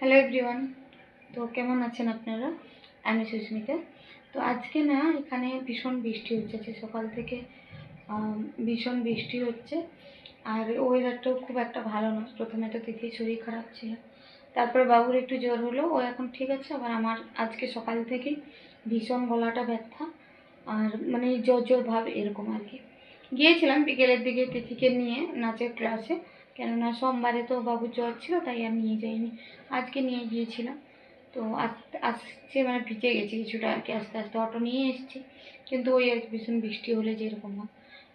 Hello everyone. তো কেমন আছেন আপনারা? আমি সুস্মিতা। তো আজকে না এখানে ভীষণ বৃষ্টি হচ্ছে, সকাল থেকে ভীষণ বৃষ্টি হচ্ছে। আর ওয়েদারটাও খুব একটা ভালো না। প্রথমে তো তিথির শরীর খারাপ ছিল, তারপরে বাবুর একটু জ্বর হলো, ও এখন ঠিক আছে। আবার আমার আজকে সকাল থেকেই ভীষণ গলাটা ব্যথা, আর মানে জ্বর জ্বর ভাব এরকম আর কি। গিয়েছিলাম বিকেলের দিকে তিথিকে নিয়ে নাচের ক্লাসে, কেননা সোমবারে তো বাবুর জ্বর ছিল, তাই আর নিয়ে যাইনি। আজকে নিয়ে গিয়েছিলাম। তো আসছে মানে ভিজে গেছি কিছুটা আর কি, আস্তে আস্তে অটো নিয়ে এসেছি। কিন্তু ওই আর কি ভীষণ বৃষ্টি হলে যেরকম হয়,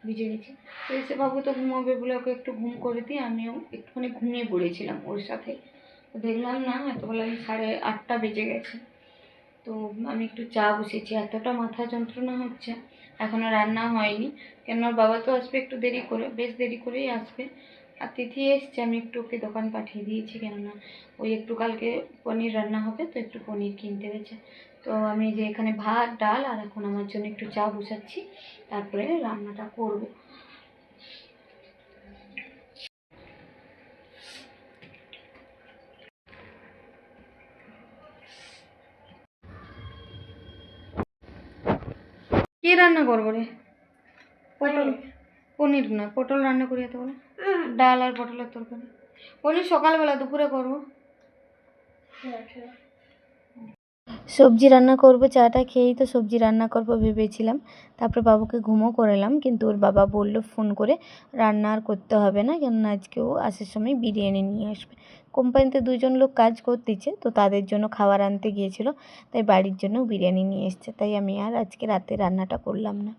ভিজে গেছি। তো এসে বাবু তো ঘুমাবে বলে ওকে একটু ঘুম করে দিয়ে আমিও একটুখানি ঘুমিয়ে পড়েছিলাম ওর সাথে। তো দেখলাম না এতবেলা 8:30 বেজে গেছে। তো আমি একটু চা বসিয়েছি, এতটা মাথা যন্ত্রণা হচ্ছে। এখনও রান্না হয়নি, কেন ওর বাবা তো আসবে একটু দেরি করে, বেশ দেরি করেই আসবে। আর তিথি এসছে, আমি একটু ওকে দোকান পাঠিয়ে দিয়েছি, কেননা ওই একটু কালকে পনির রান্না হবে, তো একটু পনির কিনতে গেছে। তো আমি যে এখানে ভাত ডাল আর এখন আমার জন্য একটু চা বসাচ্ছি, তারপরে রান্নাটা করব। কি রান্না করবো রে? পটল? পনির না, পটল রান্না করি এত বলে। ডাল আর পটলের তরকারি। পনির সকালবেলা, দুপুরে করবো। সবজি রান্না করব, চাটা খেয়েই তো সবজি রান্না করব ভেবেছিলাম। তারপরে বাবুকে ঘুমও করালাম, কিন্তু ওর বাবা বলল ফোন করে রান্না আর করতে হবে না, কেননা আজকেও আসার সময় বিরিয়ানি নিয়ে আসবে। কোম্পানিতে 2জন লোক কাজ করতেছে, তো তাদের জন্য খাবার আনতে গিয়েছিল, তাই বাড়ির জন্য বিরিয়ানি নিয়ে এসছে। তাই আমি আর আজকে রাতে রান্নাটা করলাম না।